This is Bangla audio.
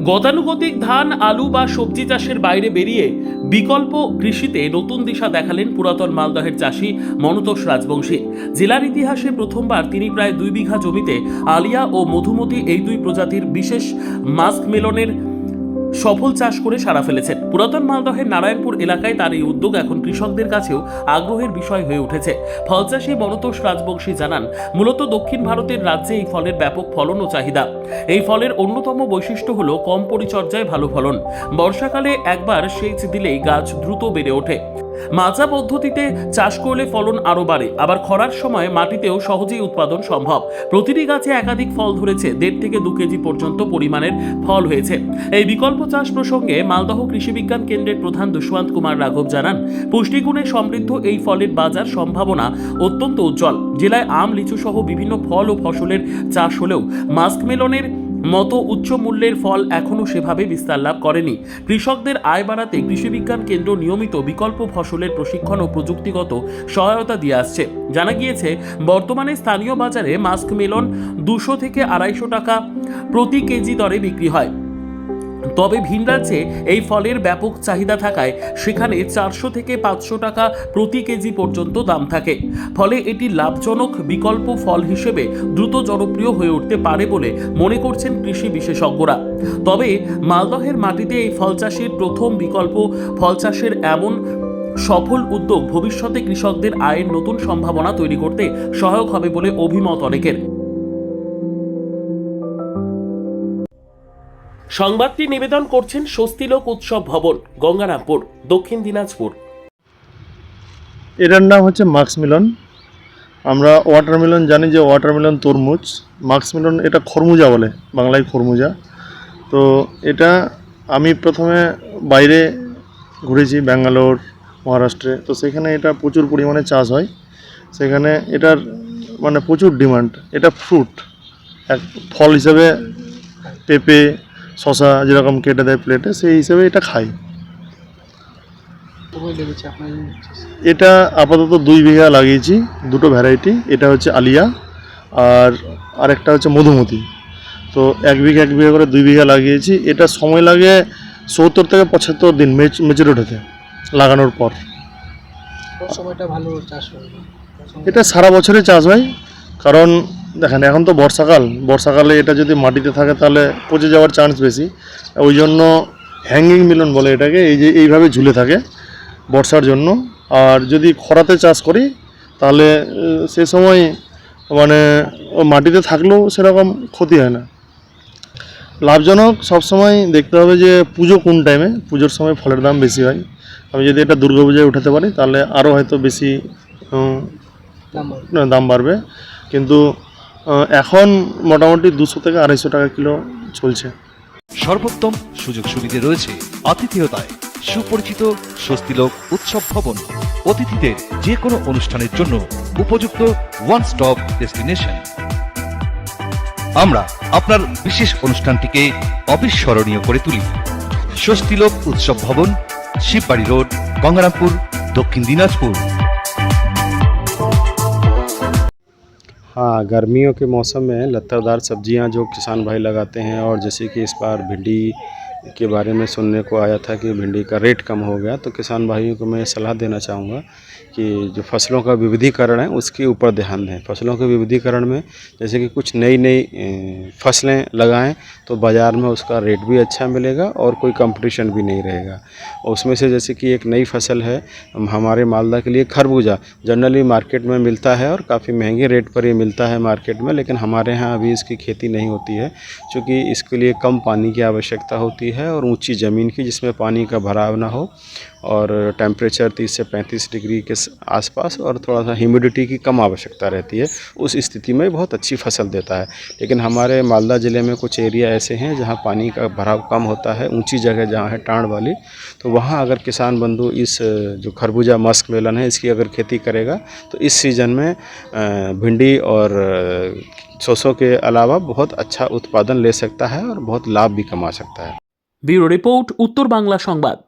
গতানুগতিক ধান আলু বা সবজি চাষের বাইরে বেরিয়ে বিকল্প কৃষিতে নতুন দিশা দেখালেন পুরাতন মালদহের চাষি মনতোষ রাজবংশী। জেলার ইতিহাসে প্রথমবার তিনি প্রায় 2 বিঘা জমিতে আলিয়া ও মধুমতি এই দুই প্রজাতির বিশেষ মাস্ক মেলনের সফল চাষ করে সাড়া ফেলেছেন। পুরাতন মালদহের নারায়ণপুর এলাকায় তার এই উদ্যোগ এখন কৃষকদের কাছেও আগ্রহের বিষয় হয়ে উঠেছে। ফল চাষী মনতোষ রাজবংশী জানান, মূলত দক্ষিণ ভারতের রাজ্যে এই ফলের ব্যাপক ফলন ও চাহিদা। এই ফলের অন্যতম বৈশিষ্ট্য হলো কম পরিচর্যায় ভালো ফলন। বর্ষাকালে একবার সেচ দিলেই গাছ দ্রুত বেড়ে ওঠে। মাচা পদ্ধতিতে চাষ করলে ফলন আরও বাড়ে, আবার খরার সময় মাটিতেও সহজেই উৎপাদন সম্ভব। প্রতিটি গাছে একাধিক ফল ধরেছে, 1.5 থেকে 2 কেজি পর্যন্ত পরিমাণের ফল হয়েছে। এই বিকল্প চাষ প্রসঙ্গে মালদহ কৃষি বিজ্ঞান কেন্দ্রের প্রধান দুষ্মন্ত কুমার রাঘব জানান, পুষ্টিগুণে সমৃদ্ধ এই ফলের বাজার সম্ভাবনা অত্যন্ত উজ্জ্বল। জেলায় আম, লিচু সহ বিভিন্ন ফল ও ফসলের চাষ হলেও মাস্ক মেলনের মতো উচ্চ মূল্যের ফল এখনও সেভাবে বিস্তার লাভ করেনি। কৃষকদের আয় বাড়াতে কৃষি বিজ্ঞান কেন্দ্র নিয়মিত বিকল্প ফসলের প্রশিক্ষণ ও প্রযুক্তিগত সহায়তা দিয়ে আসছে। জানা গিয়েছে, বর্তমানে স্থানীয় বাজারে মাস্ক মেলন 200 থেকে 250 টাকা প্রতি কেজি দরে বিক্রি হয়। তবে ভিন রাজ্যে এই ফলের ব্যাপক চাহিদা থাকায় সেখানে 400 থেকে 500 টাকা প্রতি কেজি পর্যন্ত দাম থাকে। ফলে এটি লাভজনক বিকল্প ফল হিসেবে দ্রুত জনপ্রিয় হয়ে উঠতে পারে বলে মনে করছেন কৃষি বিশেষজ্ঞরা। তবে মালদহের মাটিতে এই ফল চাষের প্রথম বিকল্প ফল চাষের এমন সফল উদ্যোগ ভবিষ্যতে কৃষকদের আয়ের নতুন সম্ভাবনা তৈরি করতে সহায়ক হবে বলে অভিমত অনেকের। সংবাদটি নিবেদন করছেন স্বস্তিলোক উৎসব ভবন, গঙ্গারামপুর, দক্ষিণ দিনাজপুর। এটার নাম হচ্ছে মাস্ক মিলন। আমরা ওয়াটারমেলন জানি যে ওয়াটারমেলন তরমুজ, মাস্ক মিলন এটা খরমুজা বলে, বাংলায় খরমুজা। তো এটা আমি প্রথমে বাইরে ঘুরেছি, ব্যাঙ্গালোর, মহারাষ্ট্রে। তো সেখানে এটা প্রচুর পরিমাণে চাষ হয়, সেখানে এটার মানে প্রচুর ডিমান্ড। এটা ফ্রুট, এক ফল হিসেবে পেঁপে, শশা যেরকম কেটে দেয় প্লেটে, সেই হিসেবে এটা খাই। এটা আপাতত 2 বিঘা লাগিয়েছি, দুটো ভ্যারাইটি। এটা হচ্ছে আলিয়া আর আরেকটা হচ্ছে মধুমতি। তো 1 বিঘা করে 2 বিঘা লাগিয়েছি। এটা সময় লাগে 70 থেকে 75 দিন ম্যাচিউরড হতে, লাগানোর পর। সময়টা ভালো চাষ হয়, এটা সারা বছরে চাষ হয়। কারণ দেখেন, এখন তো বর্ষাকালে এটা যদি মাটিতে থাকে তাহলে পচে যাওয়ার চান্স বেশি। ওই জন্য হ্যাঙ্গিং মিলন বলে এটাকে, এই যে এইভাবে ঝুলে থাকে বর্ষার জন্য। আর যদি খরাতে চাষ করি তাহলে সে সময় মানে মাটিতে থাকলেও সেরকম ক্ষতি হয় না। লাভজনক সবসময় দেখতে হবে যে পুজো কোন টাইমে, পুজোর সময় ফলের দাম বেশি হয়। আমি যদি এটা দুর্গাপূজায় উঠাতে পারি তাহলে আরও হয়তো বেশি দাম বাড়বে। কিন্তু এখন মোটামুটি 200 থেকে 250 টাকা কিলো চলছে। সর্বোত্তম সুযোগ সুবিধে রয়েছে আতিথেয়তায়। সুপরিচিত স্বস্তিলোক উৎসব ভবন, অতিথিদের যে কোনো অনুষ্ঠানের জন্য উপযুক্ত ওয়ান স্টপ ডেস্টিনেশন। আমরা আপনার বিশেষ অনুষ্ঠানটিকে অবিস্মরণীয় করে তুলি। স্বস্তিলোক উৎসব ভবন, শিববাড়ি রোড, গঙ্গারামপুর, দক্ষিণ দিনাজপুর। हाँ, गर्मियों के मौसम में लतादार सब्जियां जो किसान भाई लगाते हैं, और जैसे कि इस बार भिंडी के बारे में सुनने को आया था कि भिंडी का रेट कम हो गया, तो किसान भाइयों को मैं सलाह देना चाहूँगा कि जो फसलों का विविधीकरण है उसके ऊपर ध्यान दें। फसलों के विविधीकरण में जैसे कि कुछ नई फसलें लगाएं तो बाज़ार में उसका रेट भी अच्छा मिलेगा और कोई कंपटीशन भी नहीं रहेगा। उसमें से जैसे कि एक नई फसल है हमारे मालदा के लिए खरबूजा, जनरली मार्केट में मिलता है और काफ़ी महंगे रेट पर ये मिलता है मार्केट में, लेकिन हमारे यहाँ अभी इसकी खेती नहीं होती है क्योंकि इसके लिए कम पानी की आवश्यकता होती है और ऊंची ज़मीन की जिसमें पानी का भराव ना हो, और टेम्परेचर 30 से 35 डिग्री के आसपास और थोड़ा सा ह्यूमिडिटी की कम आवश्यकता रहती है। उस स्थिति में बहुत अच्छी फसल देता है। लेकिन हमारे मालदा ज़िले में कुछ एरिया ऐसे हैं जहाँ पानी का भराव कम होता है, ऊंची जगह जहाँ है टाँड़ वाली, तो वहाँ अगर किसान बंधु इस जो खरबूजा मस्क मेलन है इसकी अगर खेती करेगा तो इस सीज़न में भिंडी और सरसों के अलावा बहुत अच्छा उत्पादन ले सकता है और बहुत लाभ भी कमा सकता है। ब्यूरो रिपोर्ट, उत्तर बांग्ला संबाद।